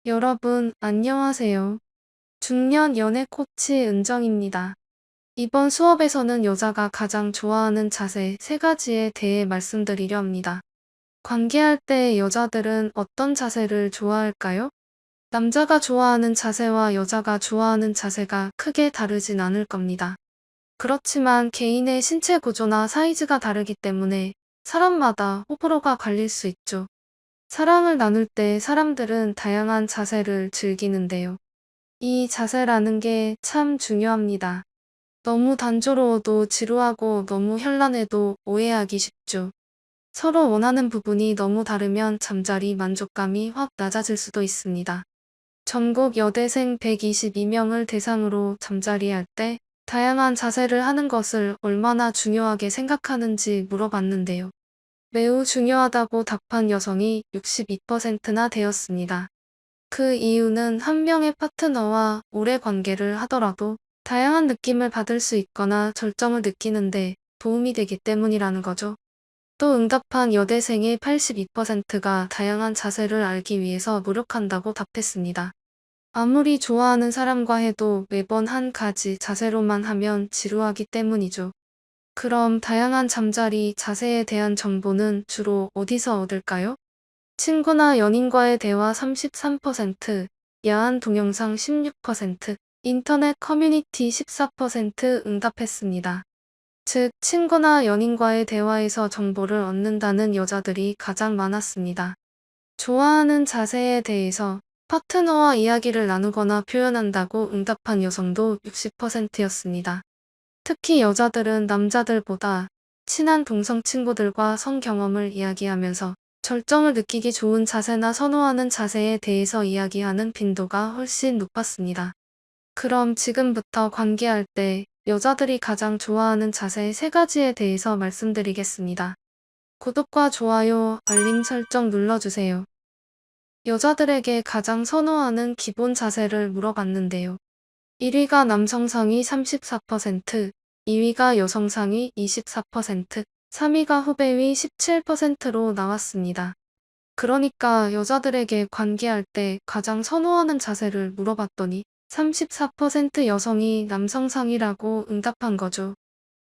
여러분, 안녕하세요. 중년 연애 코치 은정입니다. 이번 수업에서는 여자가 가장 좋아하는 자세 3가지에 대해 말씀드리려 합니다. 관계할 때 여자들은 어떤 자세를 좋아할까요? 남자가 좋아하는 자세와 여자가 좋아하는 자세가 크게 다르진 않을 겁니다. 그렇지만 개인의 신체 구조나 사이즈가 다르기 때문에 사람마다 호불호가 갈릴 수 있죠. 사랑을 나눌 때 사람들은 다양한 자세를 즐기는데요. 이 자세라는 게 참 중요합니다. 너무 단조로워도 지루하고 너무 현란해도 오해하기 쉽죠. 서로 원하는 부분이 너무 다르면 잠자리 만족감이 확 낮아질 수도 있습니다. 전국 여대생 122명을 대상으로 잠자리할 때 다양한 자세를 하는 것을 얼마나 중요하게 생각하는지 물어봤는데요. 매우 중요하다고 답한 여성이 62%나 되었습니다. 그 이유는 한 명의 파트너와 오래 관계를 하더라도 다양한 느낌을 받을 수 있거나 절정을 느끼는데 도움이 되기 때문이라는 거죠. 또 응답한 여대생의 82%가 다양한 자세를 알기 위해서 노력한다고 답했습니다. 아무리 좋아하는 사람과 해도 매번 한 가지 자세로만 하면 지루하기 때문이죠. 그럼 다양한 잠자리 자세에 대한 정보는 주로 어디서 얻을까요? 친구나 연인과의 대화 33%, 야한 동영상 16%, 인터넷 커뮤니티 14% 응답했습니다. 즉, 친구나 연인과의 대화에서 정보를 얻는다는 여자들이 가장 많았습니다. 좋아하는 자세에 대해서 파트너와 이야기를 나누거나 표현한다고 응답한 여성도 60%였습니다. 특히 여자들은 남자들보다 친한 동성 친구들과 성경험을 이야기하면서 절정을 느끼기 좋은 자세나 선호하는 자세에 대해서 이야기하는 빈도가 훨씬 높았습니다. 그럼 지금부터 관계할 때 여자들이 가장 좋아하는 자세 3가지에 대해서 말씀드리겠습니다. 구독과 좋아요, 알림 설정 눌러주세요. 여자들에게 가장 선호하는 기본 자세를 물어봤는데요. 1위가 남성 상의 34%, 2위가 여성 상의 24%, 3위가 후배 위 17%로 나왔습니다. 그러니까 여자들에게 관계할 때 가장 선호하는 자세를 물어봤더니 34% 여성이 남성 상의라고 응답한 거죠.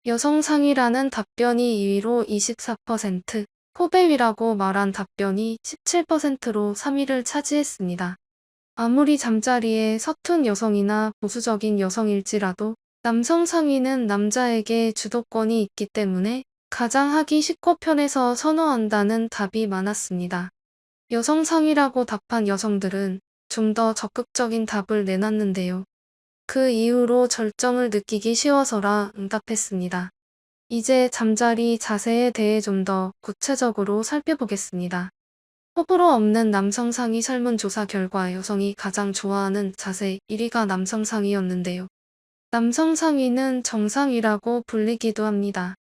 여성 상의라는 답변이 2위로 24%, 후배 위라고 말한 답변이 17%로 3위를 차지했습니다. 아무리 잠자리에 서툰 여성이나 보수적인 여성일지라도 남성 상의는 남자에게 주도권이 있기 때문에 가장 하기 쉽고 편해서 선호한다는 답이 많았습니다. 여성 상의라고 답한 여성들은 좀 더 적극적인 답을 내놨는데요. 그 이후로 절정을 느끼기 쉬워서라 응답했습니다. 이제 잠자리 자세에 대해 좀 더 구체적으로 살펴보겠습니다. 호불호 없는 남성 상의 설문조사 결과 여성이 가장 좋아하는 자세 1위가 남성 상의였는데요. 남성 상의는 정상이라고 불리기도 합니다.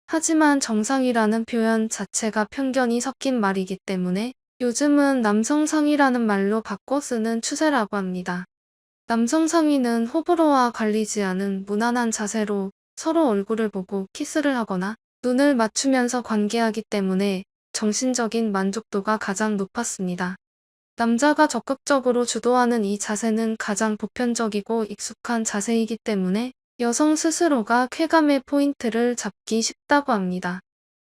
하지만 정상이라는 표현 자체가 편견이 섞인 말이기 때문에 요즘은 남성 상의라는 말로 바꿔 쓰는 추세라고 합니다. 남성 상의는 호불호와 갈리지 않은 무난한 자세로 서로 얼굴을 보고 키스를 하거나 눈을 맞추면서 관계하기 때문에 정신적인 만족도가 가장 높았습니다. 남자가 적극적으로 주도하는 이 자세는 가장 보편적이고 익숙한 자세이기 때문에 여성 스스로가 쾌감의 포인트를 잡기 쉽다고 합니다.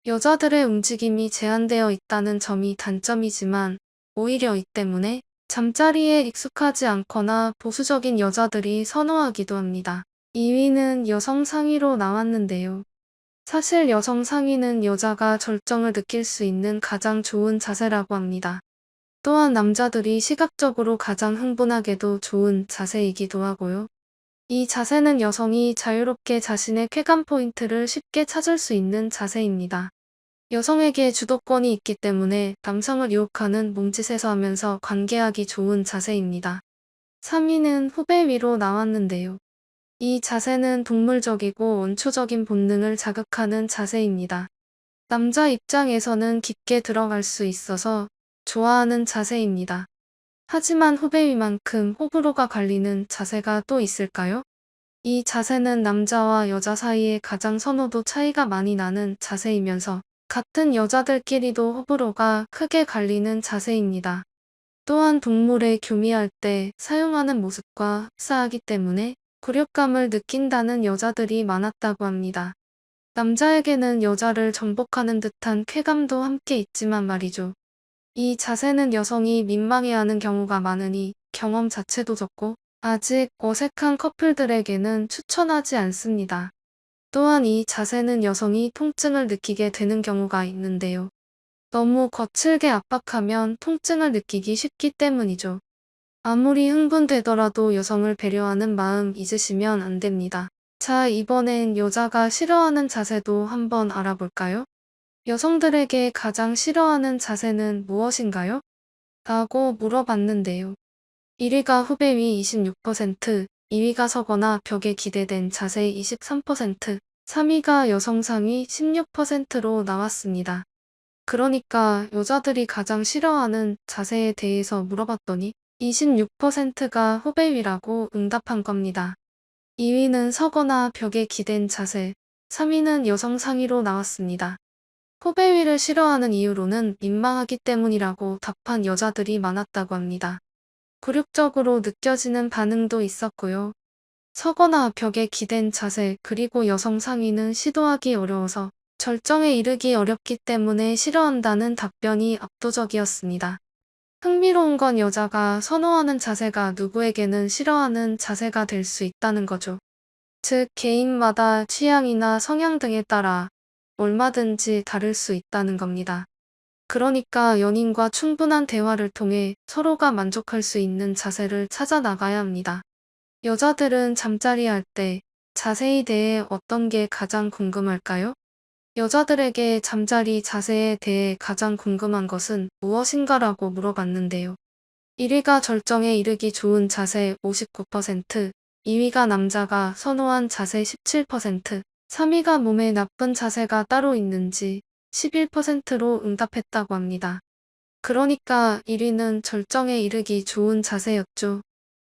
여자들의 움직임이 제한되어 있다는 점이 단점이지만 오히려 이 때문에 잠자리에 익숙하지 않거나 보수적인 여자들이 선호하기도 합니다. 2위는 여성 상의로 나왔는데요. 사실 여성 상의는 여자가 절정을 느낄 수 있는 가장 좋은 자세라고 합니다. 또한 남자들이 시각적으로 가장 흥분하게도 좋은 자세이기도 하고요. 이 자세는 여성이 자유롭게 자신의 쾌감 포인트를 쉽게 찾을 수 있는 자세입니다. 여성에게 주도권이 있기 때문에 남성을 유혹하는 몸짓에서 하면서 관계하기 좋은 자세입니다. 3위는 후배 위로 나왔는데요. 이 자세는 동물적이고 원초적인 본능을 자극하는 자세입니다. 남자 입장에서는 깊게 들어갈 수 있어서 좋아하는 자세입니다. 하지만 후배 위만큼 호불호가 갈리는 자세가 또 있을까요? 이 자세는 남자와 여자 사이에 가장 선호도 차이가 많이 나는 자세이면서 같은 여자들끼리도 호불호가 크게 갈리는 자세입니다. 또한 동물에 교미할 때 사용하는 모습과 흡사하기 때문에 굴욕감을 느낀다는 여자들이 많았다고 합니다. 남자에게는 여자를 정복하는 듯한 쾌감도 함께 있지만 말이죠. 이 자세는 여성이 민망해하는 경우가 많으니 경험 자체도 적고 아직 어색한 커플들에게는 추천하지 않습니다. 또한 이 자세는 여성이 통증을 느끼게 되는 경우가 있는데요. 너무 거칠게 압박하면 통증을 느끼기 쉽기 때문이죠. 아무리 흥분되더라도 여성을 배려하는 마음 잊으시면 안 됩니다. 자, 이번엔 여자가 싫어하는 자세도 한번 알아볼까요? 여성들에게 가장 싫어하는 자세는 무엇인가요? 라고 물어봤는데요. 1위가 후배 위 26%, 2위가 서거나 벽에 기대된 자세 23%, 3위가 여성 상위 16%로 나왔습니다. 그러니까 여자들이 가장 싫어하는 자세에 대해서 물어봤더니 26%가 후배 위라고 응답한 겁니다. 2위는 서거나 벽에 기댄 자세, 3위는 여성 상위로 나왔습니다. 후배 위를 싫어하는 이유로는 민망하기 때문이라고 답한 여자들이 많았다고 합니다. 굴욕적으로 느껴지는 반응도 있었고요. 서거나 벽에 기댄 자세 그리고 여성 상위는 시도하기 어려워서 절정에 이르기 어렵기 때문에 싫어한다는 답변이 압도적이었습니다. 흥미로운 건 여자가 선호하는 자세가 누구에게는 싫어하는 자세가 될 수 있다는 거죠. 즉 개인마다 취향이나 성향 등에 따라 얼마든지 다를 수 있다는 겁니다. 그러니까 연인과 충분한 대화를 통해 서로가 만족할 수 있는 자세를 찾아 나가야 합니다. 여자들은 잠자리 할 때 자세에 대해 어떤 게 가장 궁금할까요? 여자들에게 잠자리 자세에 대해 가장 궁금한 것은 무엇인가라고 물어봤는데요. 1위가 절정에 이르기 좋은 자세 59%, 2위가 남자가 선호한 자세 17%, 3위가 몸에 나쁜 자세가 따로 있는지 11%로 응답했다고 합니다. 그러니까 1위는 절정에 이르기 좋은 자세였죠.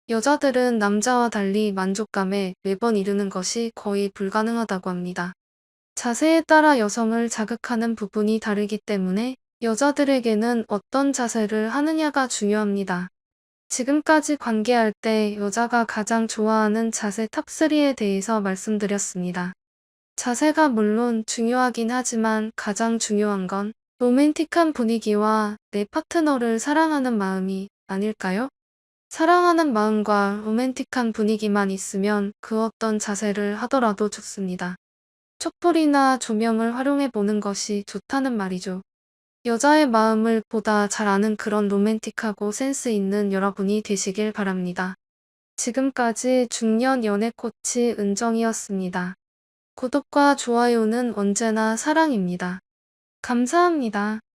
여자들은 남자와 달리 만족감에 매번 이르는 것이 거의 불가능하다고 합니다. 자세에 따라 여성을 자극하는 부분이 다르기 때문에 여자들에게는 어떤 자세를 하느냐가 중요합니다. 지금까지 관계할 때 여자가 가장 좋아하는 자세 탑3에 대해서 말씀드렸습니다. 자세가 물론 중요하긴 하지만 가장 중요한 건 로맨틱한 분위기와 내 파트너를 사랑하는 마음이 아닐까요? 사랑하는 마음과 로맨틱한 분위기만 있으면 그 어떤 자세를 하더라도 좋습니다. 촛불이나 조명을 활용해 보는 것이 좋다는 말이죠. 여자의 마음을 보다 잘 아는 그런 로맨틱하고 센스 있는 여러분이 되시길 바랍니다. 지금까지 중년 연애 코치 은정이었습니다. 구독과 좋아요는 언제나 사랑입니다. 감사합니다.